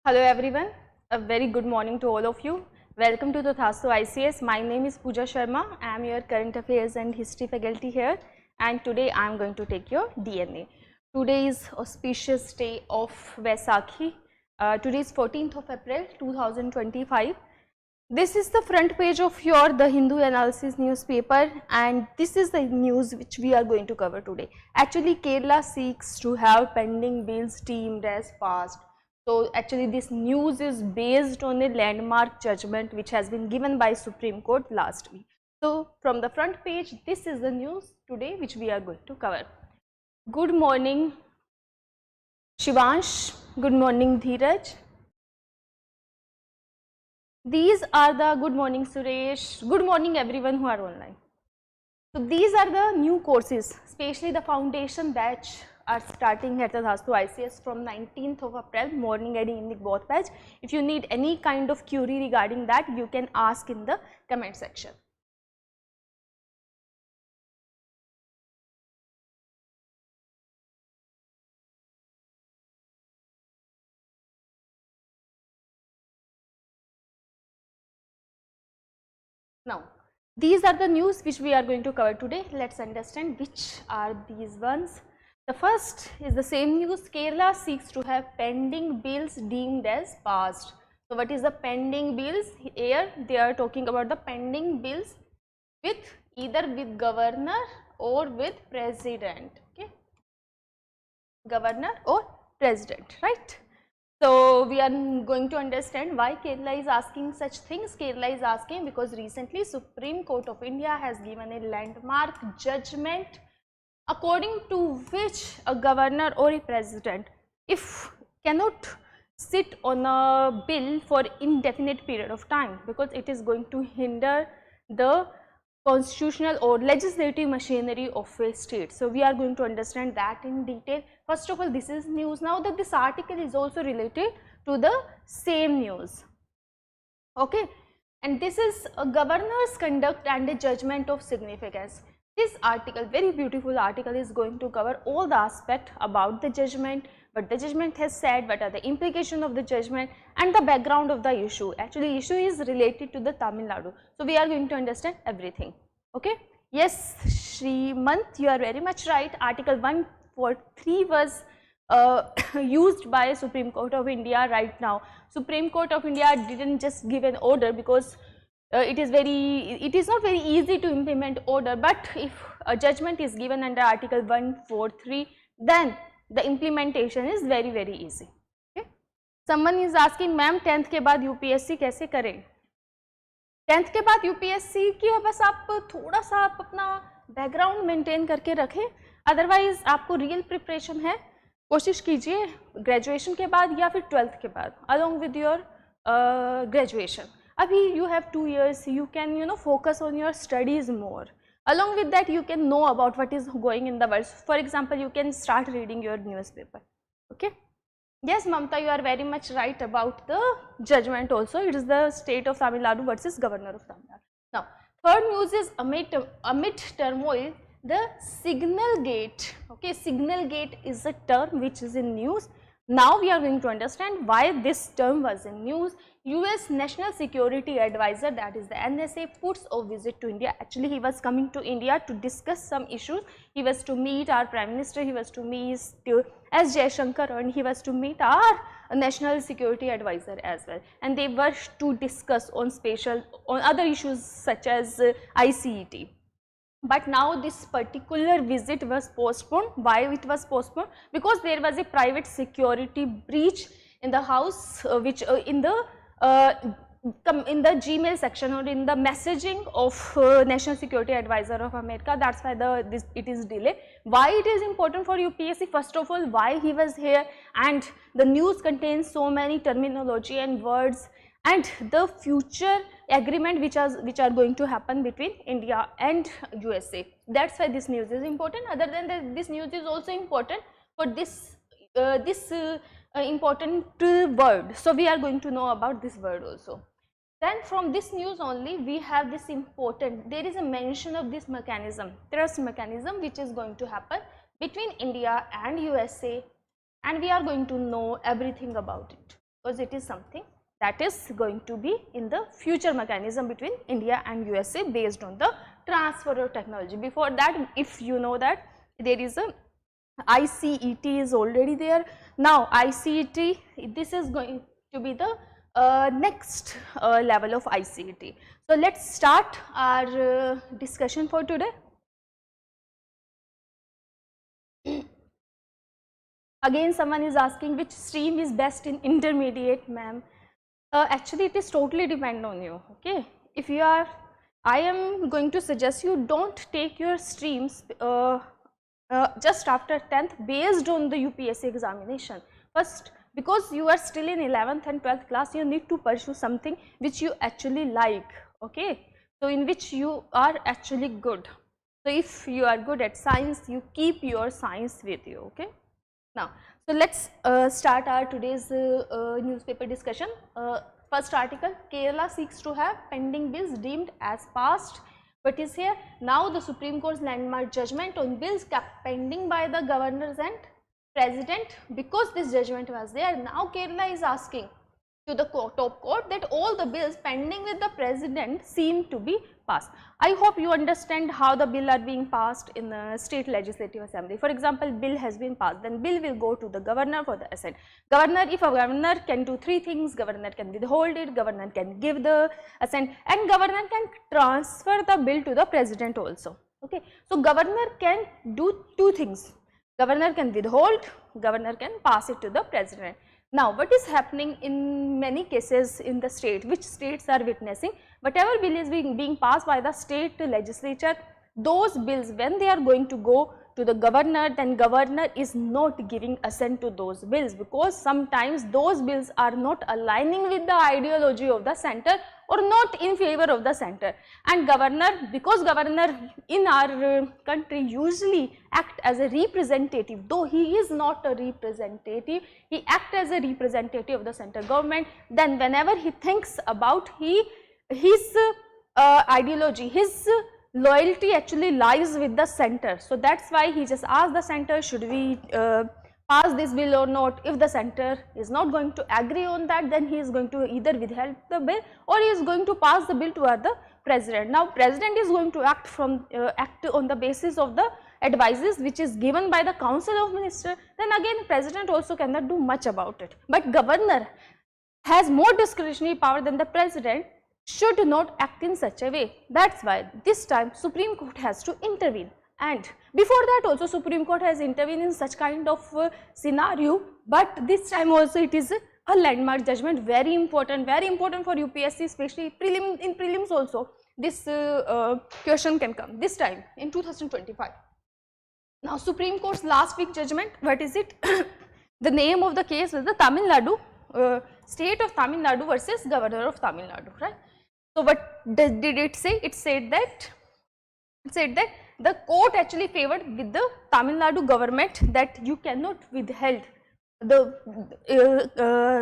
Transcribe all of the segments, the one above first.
Hello everyone, a very good morning to all of you. Welcome to Tathastu ICS. My name is Pooja Sharma. I am your current affairs and history faculty here, and today I am going to take your DNA. Today is auspicious day of Vaisakhi. Today is 14th of April 2025. This is the front page of your The Hindu Analysis newspaper, and this is the news which we are going to cover today. Actually, Kerala seeks to have pending bills deemed as passed. So actually this news is based on a landmark judgment which has been given by Supreme Court last week. So from the front page, this is the news today which we are going to cover. Good morning Shivansh, good morning Dheeraj. These are the, good morning Suresh, good morning everyone who are online. So these are the new courses, especially the foundation batch are starting at the Tathastu ICS from 19th of April, morning and evening both batch. If you need any kind of query regarding that, you can ask in the comment section. Now, these are the news which we are going to cover today. Let's understand which are these ones. The first is the same news. Kerala seeks to have pending bills deemed as passed. So what is the pending bills? Here they are talking about the pending bills with either with governor or with president. Okay, governor or president, right? So we are going to understand why Kerala is asking such things. Kerala is asking because recently Supreme Court of India has given a landmark judgment according to which a governor or a president, if cannot sit on a bill for indefinite period of time, because it is going to hinder the constitutional or legislative machinery of a state. So we are going to understand that in detail. First of all, this is news. Now that this article is also related to the same news. Okay, and this is a governor's conduct and a judgment of significance. This article, very beautiful article, is going to cover all the aspect about the judgment, what the judgment has said, what are the implications of the judgment, and the background of the issue. Actually, issue is related to the Tamil Nadu. So we are going to understand everything. Okay. Yes, Srimant, you are very much right. Article 143 was used by Supreme Court of India right now. Supreme Court of India didn't just give an order because it is not very easy to implement order, but if a judgment is given under article 143, then the implementation is very easy. Okay. Someone is asking, ma'am 10th के बाद UPSC कैसे करें? 10th के बाद UPSC की बस आप थोड़ा सा आप अपना बैकग्राउंड मेंटेन करके रखें, अदरवाइज आपको रियल प्रिपरेशन है, कोशिश कीजिए ग्रेजुएशन के बाद या फिर 12th के बाद along with your graduation. Abhi you have 2 years, you can focus on your studies more. Along with that, you can know about what is going in the world. For example, you can start reading your newspaper. Okay. Yes, Mamta, you are very much right about the judgment also. It is the state of Tamil Nadu versus governor of Tamil Nadu. Now, third news is amid turmoil, the Signalgate. Okay, Signalgate is a term which is in news. Now we are going to understand why this term was in news. US National Security Advisor, that is the NSA, puts a visit to India. Actually, he was coming to India to discuss some issues. He was to meet our Prime Minister, he was to meet S. Jaishankar, and he was to meet our National Security Advisor as well. And they were to discuss on other issues such as ICET. But now this particular visit was postponed. Why it was postponed? Because there was a private security breach in the house, which in the Gmail section or in the messaging of National Security Advisor of America. That's why it is delayed. Why it is important for UPSC? First of all, why he was here, and the news contains so many terminology and words, and the future agreement which are going to happen between India and USA. That's why this news is important. Other than that, this news is also important for this important word. So we are going to know about this word also. Then from this news only we have this important, there is a mention of this mechanism, trust mechanism, which is going to happen between India and USA, and we are going to know everything about it. because it is something that is going to be in the future mechanism between India and USA based on the transfer of technology. Before that, if you know that there is a ICET is already there. Now ICET, this is going to be the next level of ICET. So let's start our discussion for today. Again, someone is asking which stream is best in intermediate, ma'am. Actually, it is totally depend on you. Okay, if you are, I am going to suggest you don't take your streams just after 10th based on the UPSC examination. First, because you are still in 11th and 12th class, you need to pursue something which you actually like. Okay, so in which you are actually good. So if you are good at science, you keep your science with you. Okay. Now, so let's start our today's newspaper discussion. First article, Kerala seeks to have pending bills deemed as passed. What is here? Now the Supreme Court's landmark judgment on bills kept pending by the governors and president. Because this judgment was there, now Kerala is asking to the top court that all the bills pending with the president seem to be passed. I hope you understand how the bill are being passed in the state legislative assembly. For example, bill has been passed, then bill will go to the governor for the assent. Governor, if a governor can do three things, governor can withhold it, governor can give the assent, and governor can transfer the bill to the president also. Okay, so governor can do two things. Governor can withhold, governor can pass it to the president. Now, what is happening in many cases in the state, which states are witnessing, whatever bill is being passed by the state legislature, those bills, when they are going to go to the governor, then governor is not giving assent to those bills, because sometimes those bills are not aligning with the ideology of the center or not in favor of the center. And governor, because governor in our country usually act as a representative, though he is not a representative, he acts as a representative of the center government. Then whenever he thinks about his ideology, his loyalty actually lies with the center. So that's why he just asked the center, should we pass this bill or not. If the center is not going to agree on that, then he is going to either withhold the bill or he is going to pass the bill toward the president. Now president is going to act on the basis of the advices which is given by the council of ministers. Then again president also cannot do much about it, but governor has more discretionary power than the president, should not act in such a way. That's why this time Supreme Court has to intervene. And before that also Supreme Court has intervened in such kind of scenario, but this time also it is a landmark judgment, very important for UPSC, especially in prelims also. This question can come this time in 2025. Now Supreme Court's last week judgment, what is it? The name of the case is the Tamil Nadu, state of Tamil Nadu versus governor of Tamil Nadu, right? So what did it say? It said that the court actually favored with the Tamil Nadu government that you cannot withhold. The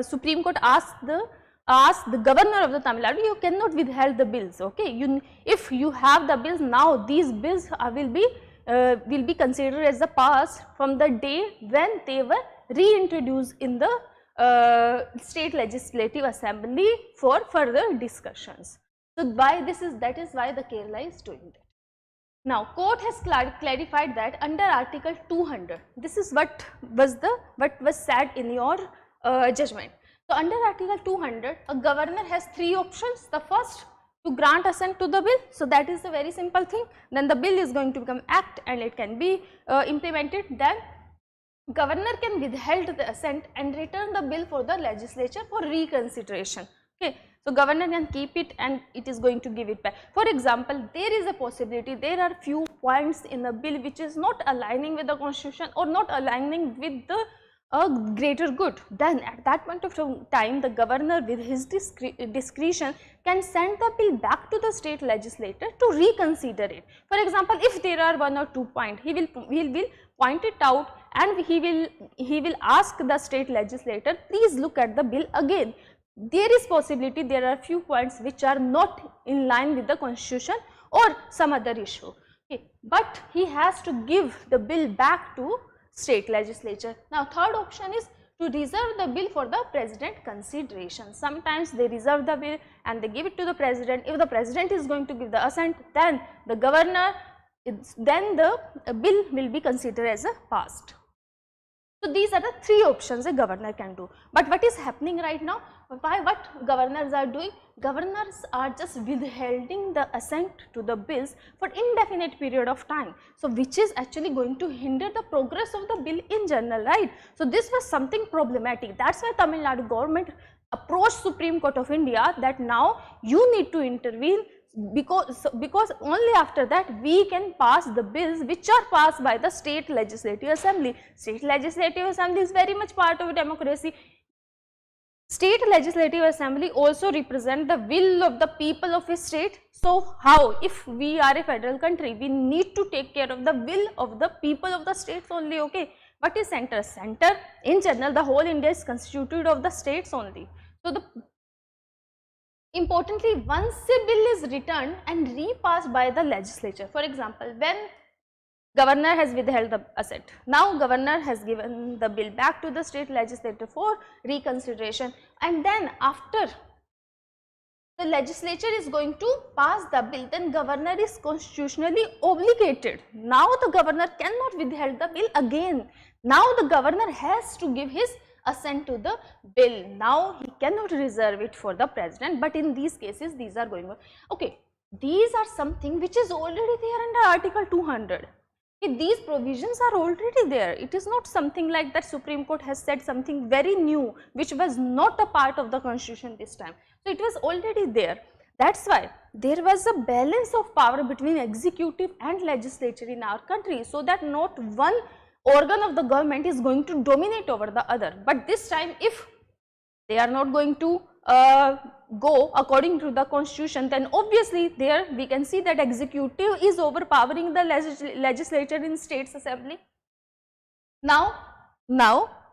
Supreme Court asked the governor of the Tamil Nadu, you cannot withhold the bills. Okay, if you have the bills now, these bills will be considered as the past from the day when they were reintroduced in the state legislative assembly for further discussions. So that is why the Kerala is doing that. Now court has clarified that under article 200, this is what was said in your judgment. So under article 200, a governor has three options. The first, to grant assent to the bill. So that is a very simple thing. Then the bill is going to become act and it can be implemented. Then governor can withhold the assent and return the bill for the legislature for reconsideration. Okay, so governor can keep it and it is going to give it back. For example, there is a possibility, there are few points in the bill which is not aligning with the constitution or not aligning with the greater good. Then at that point of time, the governor with his discretion can send the bill back to the state legislature to reconsider it. For example, if there are 1 or 2 points, he will point it out and he will ask the state legislator, please look at the bill again. There is possibility there are few points which are not in line with the constitution or some other issue. Okay. But he has to give the bill back to state legislature. Now third option is to reserve the bill for the president consideration. Sometimes they reserve the bill and they give it to the president. If the president is going to give the assent, then the governor, then the bill will be considered as a passed. So these are the three options a governor can do. But what is happening right now? What governors are doing? Governors are just withholding the assent to the bills for indefinite period of time. So which is actually going to hinder the progress of the bill in general, right? So this was something problematic. That's why Tamil Nadu government approached Supreme Court of India that now you need to intervene, because only after that we can pass the bills which are passed by the state legislative assembly. State legislative assembly is very much part of democracy. State legislative assembly also represent the will of the people of a state. So how, if we are a federal country, we need to take care of the will of the people of the states only, okay. What is center? Center in general, the whole India is constituted of the states only. So importantly, once a bill is returned and repassed by the legislature, for example, when governor has withheld the assent, now governor has given the bill back to the state legislature for reconsideration, and then after the legislature is going to pass the bill, then governor is constitutionally obligated. Now the governor cannot withhold the bill again. Now the governor has to give his assent to the bill. Now he cannot reserve it for the president, but in these cases these are going on. Okay, these are something which is already there under Article 200. Okay, these provisions are already there. It is not something like that Supreme Court has said something very new which was not a part of the constitution this time. So it was already there. That's why there was a balance of power between executive and legislature in our country, so that not one organ of the government is going to dominate over the other. But this time, if they are not going to go according to the constitution, then obviously there we can see that executive is overpowering the legislature in states assembly. Now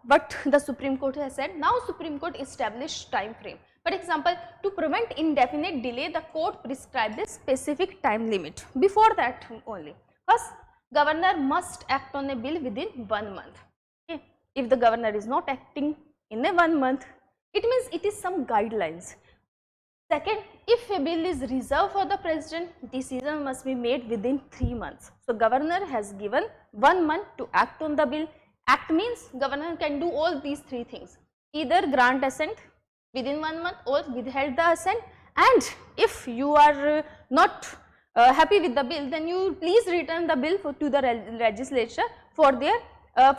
what the Supreme Court has said, now Supreme Court established time frame. For example, to prevent indefinite delay, the court prescribed a specific time limit. Before that only, first, governor must act on a bill within 1 month. Okay. If the governor is not acting in a 1 month, it means it is some guidelines. Second, if a bill is reserved for the president, decision must be made within 3 months. So governor has given 1 month to act on the bill. Act means governor can do all these three things: either grant assent within 1 month or withhold the assent, and if you are not happy with the bill, then you please return the bill to the legislature for their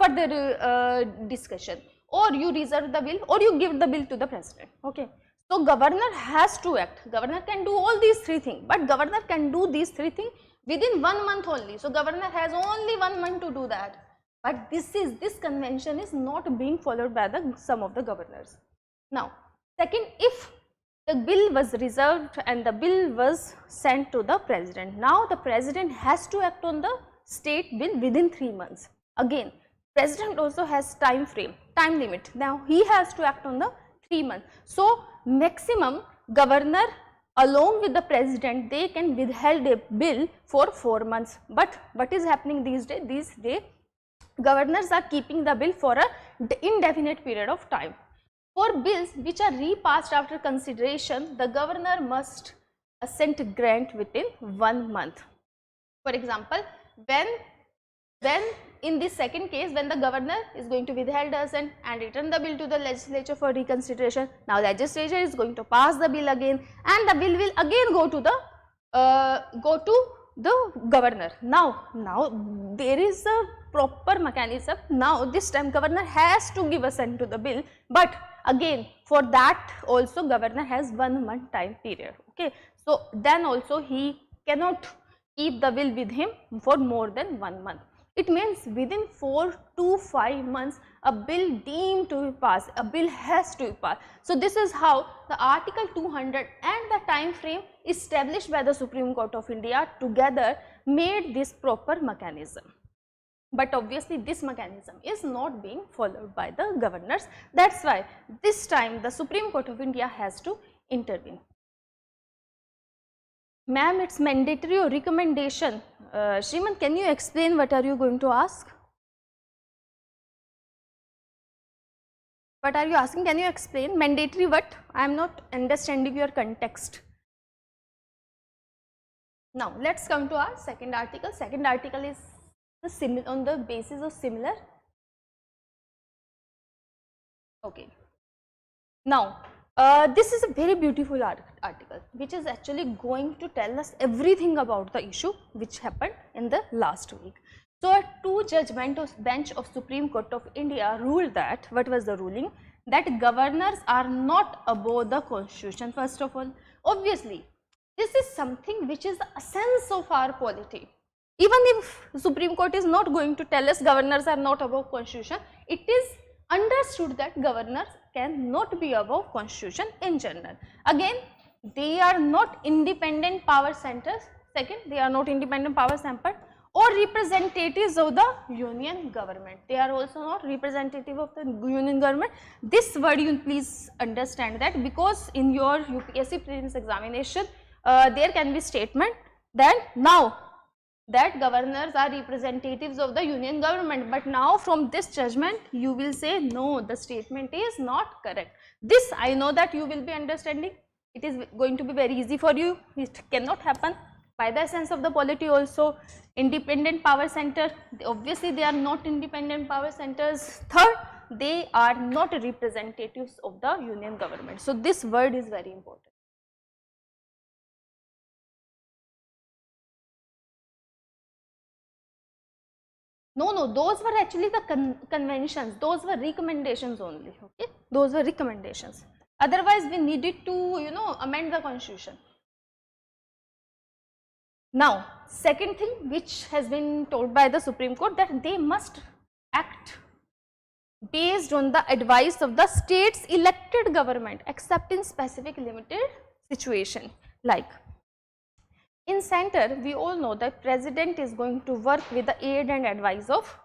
further discussion, or you reserve the bill, or you give the bill to the president. Okay. So governor has to act. Governor can do all these three things, but governor can do these three things within 1 month only. So governor has only 1 month to do that. But this convention is not being followed by some of the governors. Now, second, if the bill was reserved and the bill was sent to the president, now the president has to act on the state bill within 3 months. Again, president also has time limit. Now he has to act on the 3 months. So maximum governor along with the president, they can withhold a bill for 4 months. But what is happening these days? Governors are keeping the bill for an indefinite period of time. For bills which are repassed after consideration, the governor must assent grant within 1 month. For example, when in this second case, when the governor is going to withhold assent and return the bill to the legislature for reconsideration, now legislature is going to pass the bill again, and the bill will again go to the governor. Now there is a proper mechanism. Now this time governor has to give assent to the bill, but again for that also governor has 1 month time period. Okay, so then also he cannot keep the bill with him for more than 1 month. It means within 4 to 5 months a bill deemed to be passed, a bill has to be passed. So this is how the Article 200 and the time frame established by the Supreme Court of India together made this proper mechanism. But obviously this mechanism is not being followed by the governors. That's why this time the Supreme Court of India has to intervene. Ma'am, it's mandatory or recommendation. Shriman, can you explain what are you going to ask? What are you asking? Can you explain? Mandatory what? I am not understanding your context. Now let's come to our second article. Second article is on the basis of similar. Okay. Now this is a very beautiful article which is actually going to tell us everything about the issue which happened in the last week. So a two-judge bench of Supreme Court of India ruled that, what was the ruling? That governors are not above the constitution. First of all, obviously this is something which is the essence of our polity. Even if Supreme Court is not going to tell us governors are not above constitution, it is understood that governors cannot be above constitution in general. Again, they are not independent power centers. Second, they are not independent power centers or representatives of the union government. They are also not representative of the union government. This word you please understand that, because in your UPSC prelims examination there can be statement that now that governors are representatives of the union government, but now from this judgment you will say no, the statement is not correct. This I know that you will be understanding. It is going to be very easy for you. It cannot happen. By the essence of the polity also, independent power center, obviously they are not independent power centers. Third, they are not representatives of the union government. So this word is very important. No, those were actually the conventions, those were recommendations only, okay, those were recommendations. Otherwise we needed to, amend the constitution. Now, second thing which has been told by the Supreme Court, that they must act based on the advice of the state's elected government except in specific limited situation. Like in center, we all know that president is going to work with the aid and advice of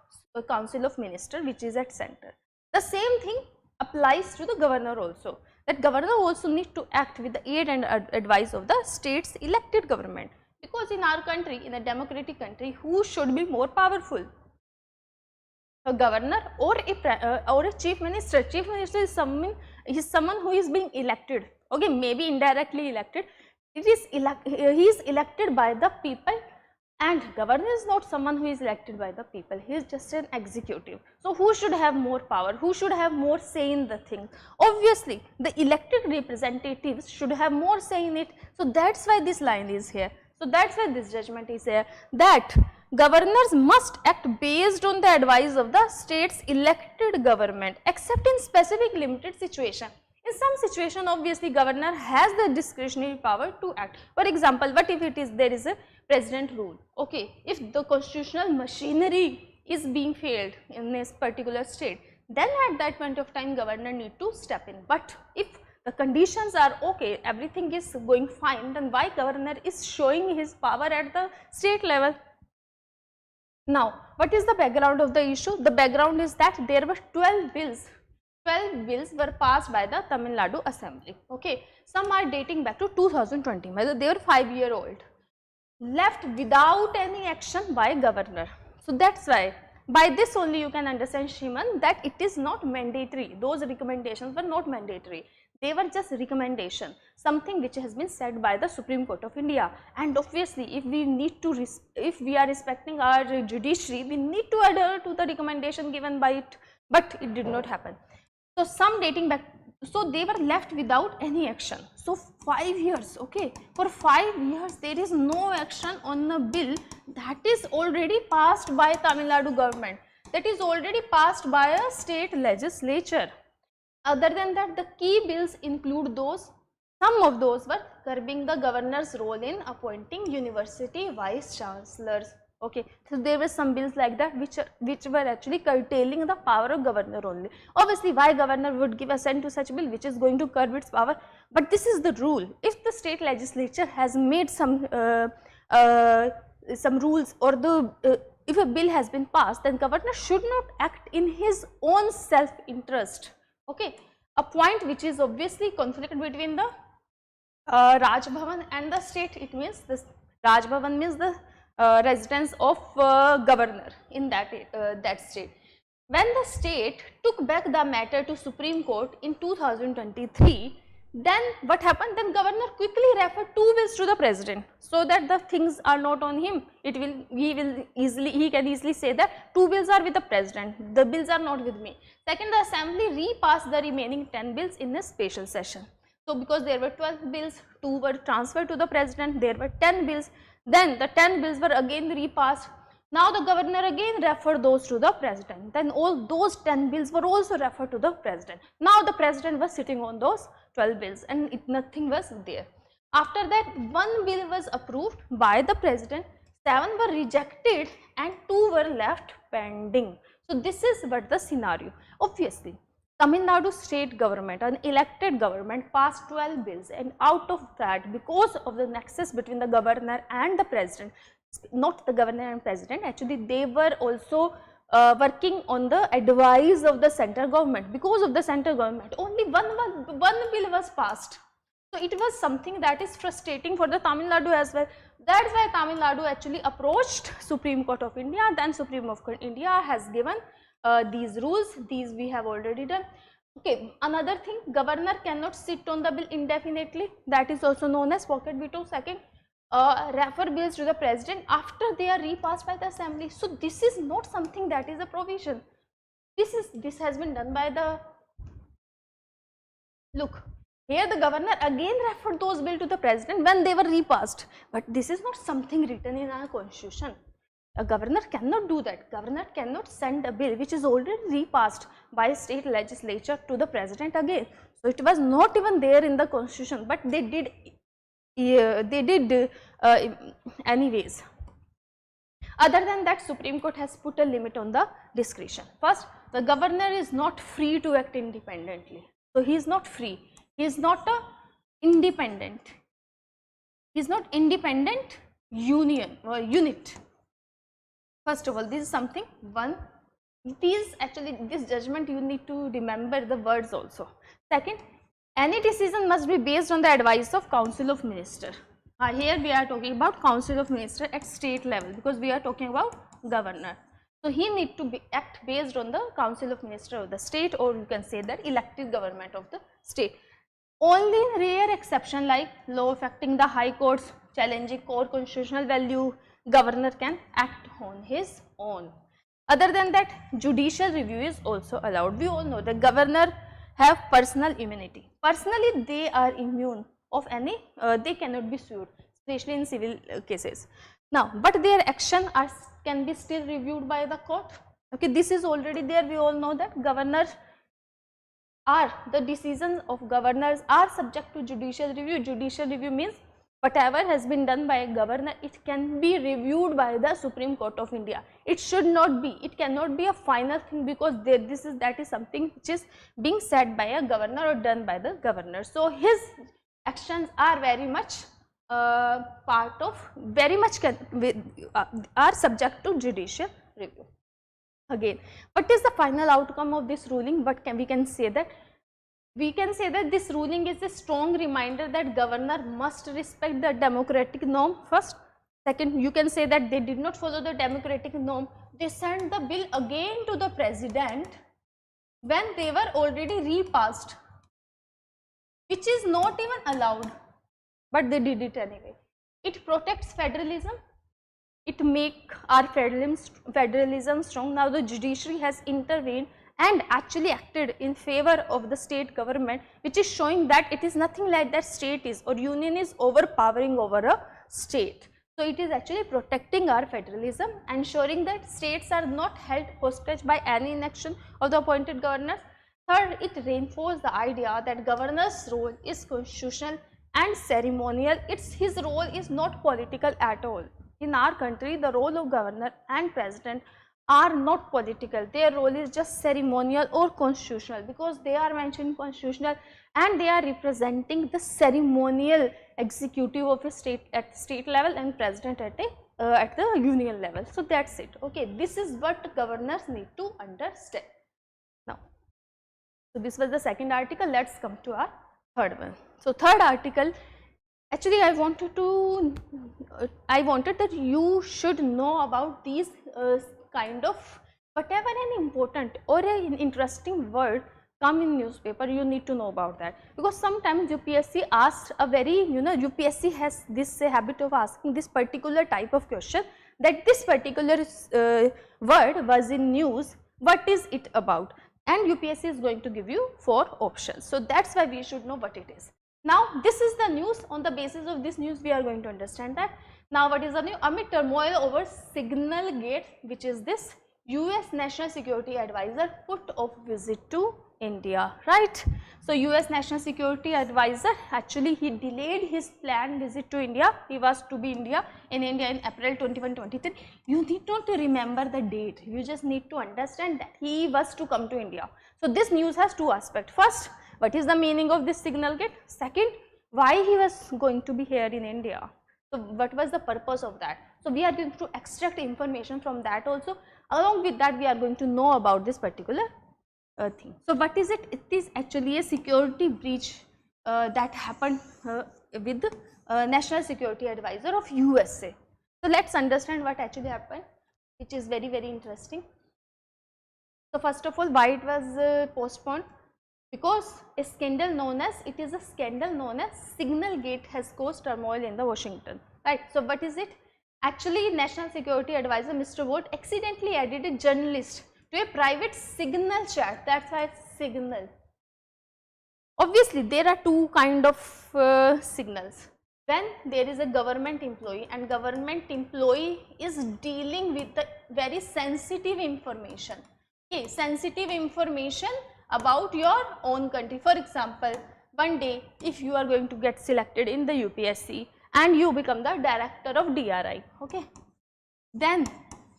council of minister, which is at center. The same thing applies to the governor also, that governor also need to act with the aid and advice of the state's elected government. Because in our country, in a democratic country, who should be more powerful? A governor or a chief minister. Chief minister is someone who is being elected, okay, maybe indirectly elected. He is elected by the people, and governor is not someone who is elected by the people. He is just an executive. So who should have more power? Who should have more say in the thing? Obviously the elected representatives should have more say in it. So that's why this line is here. So that's why this judgment is here, that governors must act based on the advice of the state's elected government except in specific limited situation. In some situation, obviously governor has the discretionary power to act. For example, what if there is a president rule? Okay, if the constitutional machinery is being failed in this particular state, then at that point of time governor need to step in. But if the conditions are okay, everything is going fine, then why governor is showing his power at the state level? Now, what is the background of the issue? The background is that there were 12 bills. 12 bills were passed by the Tamil Nadu Assembly. Okay, some are dating back to 2020. They were 5-year-old, left without any action by governor. So that's why, by this only you can understand, Shriman, that it is not mandatory. Those recommendations were not mandatory. They were just recommendation, something which has been said by the Supreme Court of India. And obviously, if we are respecting our judiciary, we need to adhere to the recommendation given by it. But it did not happen. So some dating back, so they were left without any action. So 5 years, okay, for 5 years there is no action on a bill that is already passed by Tamil Nadu government, that is already passed by a state legislature. Other than that, the key bills include those, some of those were curbing the governor's role in appointing university vice chancellors. Okay, so there were some bills like that which were actually curtailing the power of governor only. Obviously, why governor would give assent to such bill which is going to curb its power? But this is the rule. If the state legislature has made some rules, or if a bill has been passed, then governor should not act in his own self-interest. Okay, a point which is obviously conflict between the Raj Bhavan and the state. It means this Raj Bhavan means the residence of governor in that state, when the state took back the matter to Supreme Court in 2023, then what happened? Then governor quickly referred 2 bills to the president, so that the things are not on him. He can easily say that 2 bills are with the president, the bills are not with me. Second, the assembly repassed the remaining 10 bills in a special session. So because there were 12 bills, 2 were transferred to the president, there were 10 bills, then the 10 bills were again repassed. Now the governor again referred those to the president, then all those 10 bills were also referred to the president. Now the president was sitting on those 12 bills and nothing was there. After that, 1 bill was approved by the president, 7 were rejected and 2 were left pending. So this is what the scenario. Obviously, Tamil Nadu state government, an elected government, passed 12 bills, and out of that, because of the nexus between the governor and the president, not the governor and president, actually they were also working on the advice of the central government. Because of the central government, only one bill was passed. So it was something that is frustrating for the Tamil Nadu as well. That's why Tamil Nadu actually approached Supreme Court of India. Then Supreme Court of India has given these rules. These we have already done. Okay, another thing, governor cannot sit on the bill indefinitely. That is also known as pocket veto. Second, refer bills to the president after they are repassed by the assembly. So this is not something that is a provision. This has been done by the, look, here the governor again referred those bills to the president when they were repassed, but this is not something written in our constitution. A governor cannot do that. Governor cannot send a bill which is already repassed by state legislature to the president again. So it was not even there in the constitution, but they did. Anyways. Other than that, Supreme Court has put a limit on the discretion. First, the governor is not free to act independently. So he is not free. He is not a independent. He is not independent unit. First of all, this is something one. This judgment you need to remember the words also. Second, any decision must be based on the advice of Council of Minister. Here we are talking about Council of Minister at state level, because we are talking about governor. So he need to act based on the Council of Minister of the state, or you can say that elected government of the state. Only in rare exception like law affecting the high courts, challenging core constitutional value, governor can act on his own. Other than that, judicial review is also allowed. We all know the governor have personal immunity. Personally, they are immune of any, they cannot be sued, especially in civil cases. Now, but their action can be still reviewed by the court. Okay, this is already there. We all know that the decisions of governors are subject to judicial review. Judicial review means whatever has been done by a governor, it can be reviewed by the Supreme Court of India. It should not be, it cannot be a final thing, because that is something which is being said by a governor or done by the governor. So his actions are very much are subject to judicial review. Again, what is the final outcome of this ruling? We can say that this ruling is a strong reminder that governor must respect the democratic norm first. Second, you can say that they did not follow the democratic norm. They sent the bill again to the president when they were already repassed, which is not even allowed, but they did it anyway. It protects federalism. It makes our federalism strong. Now the judiciary has intervened and actually acted in favor of the state government, which is showing that it is nothing like that state is or union is overpowering over a state. So it is actually protecting our federalism, ensuring that states are not held hostage by any inaction of the appointed governors. Third, it reinforces the idea that governor's role is constitutional and ceremonial. His role is not political at all. In our country, the role of governor and president are not political. Their role is just ceremonial or constitutional, because they are mentioned constitutional and they are representing the ceremonial executive of a state at state level and president at the union level. So that's it. Okay, this is what governors need to understand. Now, so this was the second article. Let's come to our third one. So third article, actually I wanted that you should know about these kind of whatever an important or an interesting word come in newspaper, you need to know about that, because sometimes UPSC asks a very, UPSC has this habit of asking this particular type of question, that this particular word was in news, what is it about, and UPSC is going to give you 4 options. So that's why we should know what it is. Now this is the news. On the basis of this news we are going to understand that. Now what is the news? Amid turmoil over Signalgate, which is this, US National Security Advisor put off visit to India, right? So US National Security Advisor, actually he delayed his planned visit to India. He was to be in India in April 21, 23. You need not to remember the date, you just need to understand that he was to come to India. So this news has 2 aspects. First, what is the meaning of this Signalgate? Second, why he was going to be here in India. So what was the purpose of that? So we are going to extract information from that also. Along with that, we are going to know about this particular thing. So what is it? It is actually a security breach that happened with the National Security Advisor of USA. So let's understand what actually happened, which is very, very interesting. So first of all, why it was postponed? Because a scandal known as, Signalgate has caused turmoil in the Washington, right? So what is it? Actually, National Security Advisor Mr. Vogt accidentally added a journalist to a private signal chat. That's why it's signal. Obviously, there are 2 kind of signals. When there is a government employee and government employee is dealing with the very sensitive information, okay, sensitive information about your own country. For example, one day if you are going to get selected in the UPSC and you become the director of DRI, okay, then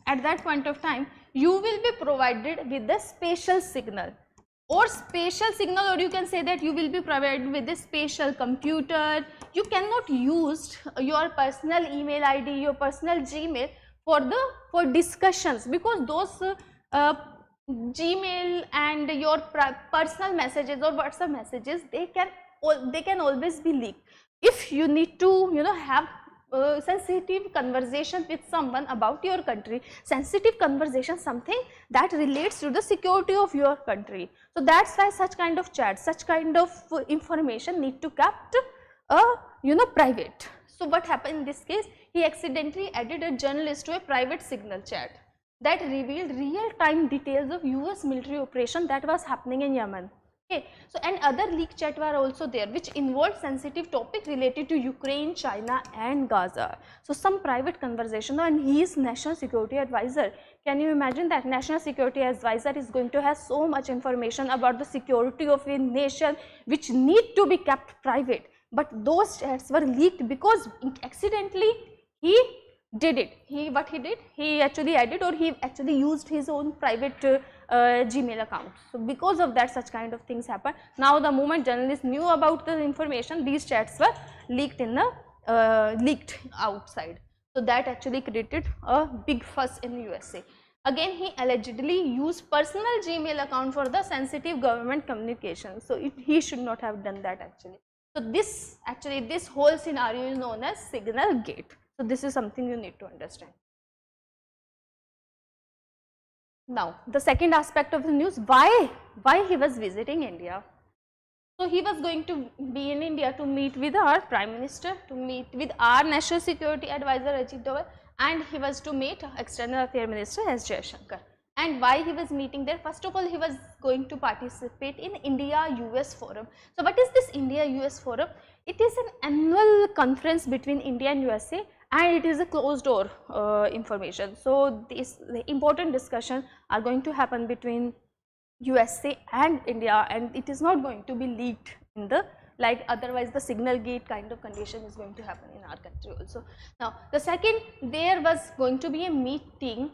at that point of time you will be provided with the spatial signal, or you can say that you will be provided with a spatial computer. You cannot use your personal email ID, your personal Gmail for discussions, because those Gmail and your personal messages or WhatsApp messages, they can always be leaked. If you need to have sensitive conversation with someone about your country, sensitive conversation, something that relates to the security of your country, so that's why such kind of chat, such kind of information need to kept private. So what happened in this case? He accidentally added a journalist to a private signal chat that revealed real-time details of US military operation that was happening in Yemen. Okay, so and other leaked chat were also there, which involved sensitive topic related to Ukraine, China and Gaza. So some private conversation, and he is National Security Advisor. Can you imagine that National Security Advisor is going to have so much information about the security of a nation which need to be kept private, but those chats were leaked because accidentally he did it. He actually added, or he actually used his own private Gmail account. So because of that, such kind of things happen. Now the moment journalists knew about the information, these chats were leaked outside. So that actually created a big fuss in USA. Again, he allegedly used personal Gmail account for the sensitive government communication. So he should not have done that actually. So this whole scenario is known as Signalgate. So this is something you need to understand. Now the second aspect of the news, why he was visiting India. So he was going to be in India to meet with our Prime Minister, to meet with our National Security Advisor Ajit Doval, and he was to meet External Affairs Minister S. Jaishankar. And why he was meeting there? First of all, he was going to participate in India-US Forum. So what is this India-US Forum? It is an annual conference between India and USA, and it is a closed door information. So these important discussions are going to happen between USA and India, and it is not going to be leaked in the, like otherwise the Signalgate kind of condition is going to happen in our country also. Now the second, there was going to be a meeting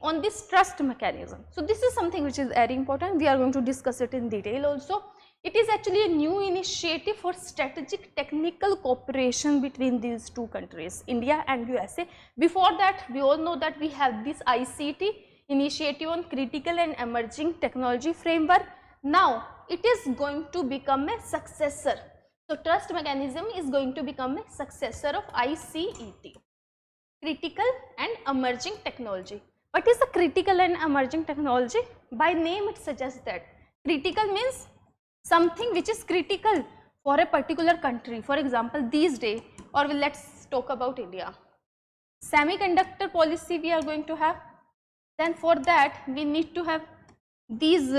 on this trust mechanism. So this is something which is very important. We are going to discuss it in detail also. It is actually a new initiative for strategic technical cooperation between these 2 countries, India and USA. Before that, we all know that we have this ICT, Initiative on Critical and Emerging Technology Framework. Now it is going to become a successor. So trust mechanism is going to become a successor of ICET, Critical and Emerging Technology. What is the critical and emerging technology? By name it suggests that critical means something which is critical for a particular country. For example, these days, or let's talk about India. Semiconductor policy we are going to have. Then for that we need to have these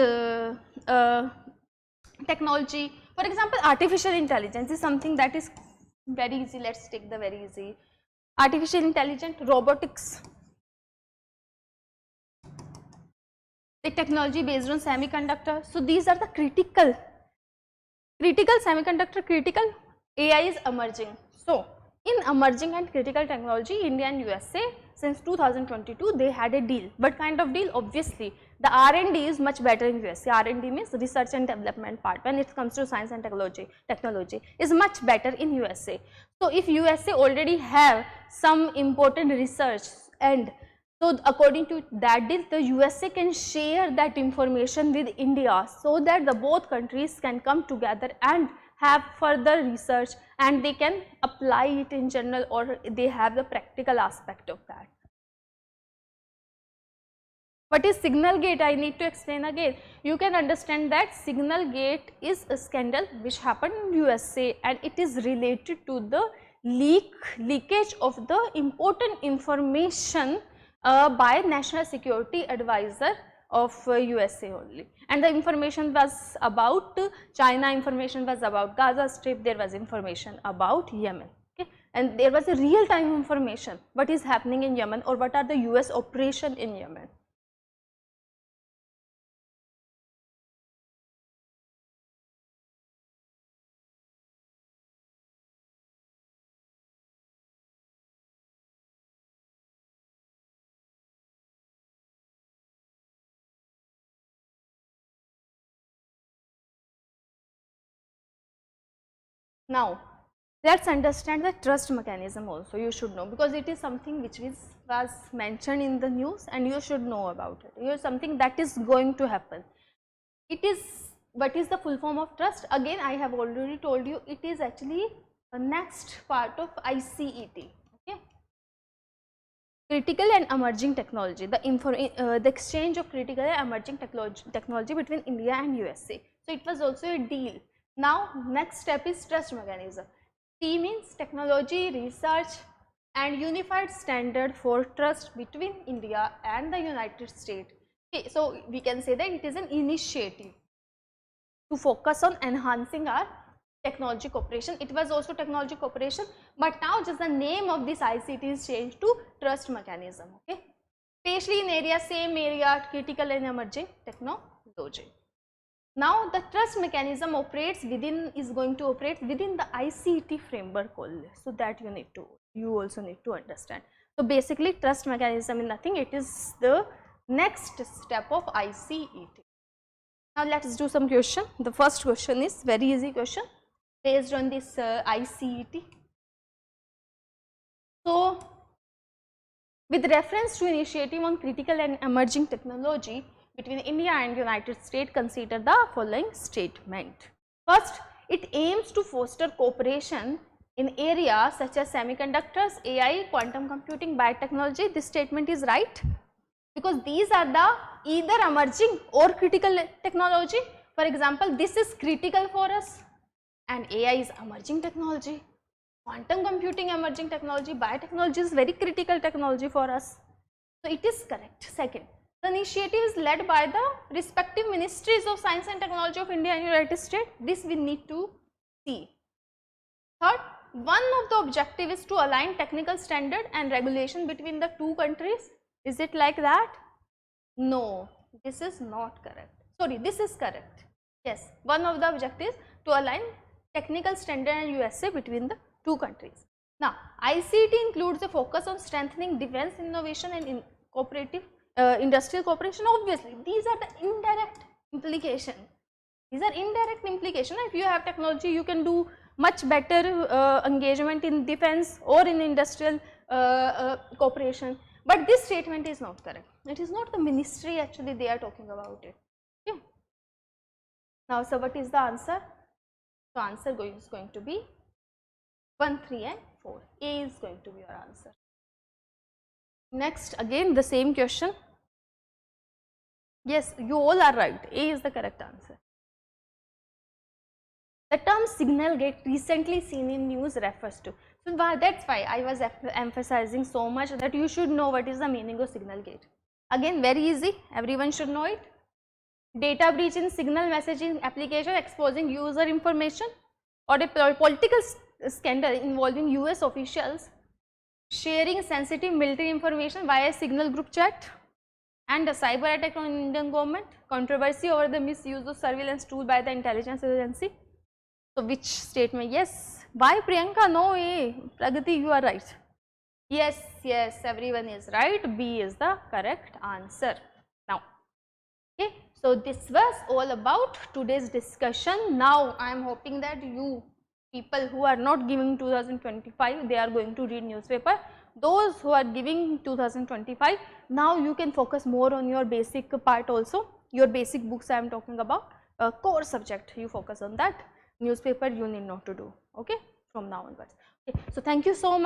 technology. For example, artificial intelligence is something that is very easy. Let's take the very easy. Artificial intelligence, robotics, the technology based on semiconductor. So these are the critical semiconductor, critical. AI is emerging. So in emerging and critical technology, India and USA since 2022 they had a deal. What kind of deal? Obviously the R&D is much better in USA. R&D means research and development part. When it comes to science and technology is much better in USA. So if USA already have some important research, and so according to that deal, the USA can share that information with India, so that the both countries can come together and have further research, and they can apply it in general, or they have the practical aspect of that. What is Signalgate? I need to explain again. You can understand that Signalgate is a scandal which happened in USA, and it is related to the leakage of the important information by National Security Advisor of USA only, and the information was about China, information was about Gaza Strip, there was information about Yemen, okay, and there was a real time information what is happening in Yemen, or what are the US operation in Yemen. Now let's understand the trust mechanism also. You should know, because it is something which was mentioned in the news, and you should know about it. It is something that is going to happen. It is, what is the full form of trust? Again, I have already told you, it is actually a next part of ICET. Okay, critical and emerging technology, the exchange of critical and emerging technology between India and USA. So it was also a deal. Now next step is trust mechanism. T means technology, research and unified standard for trust between India and the United States. Okay, so we can say that it is an initiative to focus on enhancing our technology cooperation. It was also technology cooperation, but now just the name of this ICT is changed to trust mechanism. Okay, especially in area, same area, critical and emerging technology. Now the trust mechanism operates within, is going to operate within the ICT framework only. So that you also need to understand. So basically trust mechanism is nothing, it is the next step of ICET. Now let's do some question. The first question is very easy question based on this ICET. So with reference to initiative on critical and emerging technology between India and United States, consider the following statement. First, it aims to foster cooperation in areas such as semiconductors, AI, quantum computing, biotechnology. This statement is right, because these are the either emerging or critical technology. For example, this is critical for us, and AI is emerging technology. Quantum computing emerging technology, biotechnology is very critical technology for us. So it is correct. Second, the initiative is led by the respective ministries of science and technology of India and United States. This we need to see. Third, one of the objective is to align technical standard and regulation between the two countries. Is it like that? No, this is not correct. Sorry, this is correct. Yes, one of the objectives to align technical standard and USA between the two countries. Now, ICT includes a focus on strengthening defense innovation and cooperative industrial cooperation. Obviously, these are the indirect implication. These are indirect implication. If you have technology, you can do much better engagement in defense or in industrial cooperation. But this statement is not correct. It is not the ministry actually they are talking about it. Okay. Now, so what is the answer? So answer is going to be 1, 3 and 4. A is going to be your answer. Next, again the same question. Yes, you all are right. A is the correct answer. The term Signalgate, recently seen in news, refers to. So that's why I was emphasizing so much that you should know what is the meaning of Signalgate. Again, very easy, everyone should know it. Data breach in signal messaging application exposing user information, or a political scandal involving US officials sharing sensitive military information via signal group chat, and a cyber attack on Indian government, controversy over the misuse of surveillance tool by the intelligence agency. So which statement? Yes. Why Priyanka? No way. Pragati, you are right. Yes, yes, everyone is right. B is the correct answer. Now, okay, so this was all about today's discussion. Now, I am hoping that you people who are not giving 2025, they are going to read newspaper. Those who are giving 2025, now you can focus more on your basic part also. Your basic books I am talking about, core subject, you focus on that. Newspaper you need not to do, okay, from now onwards. Okay. So, thank you so much.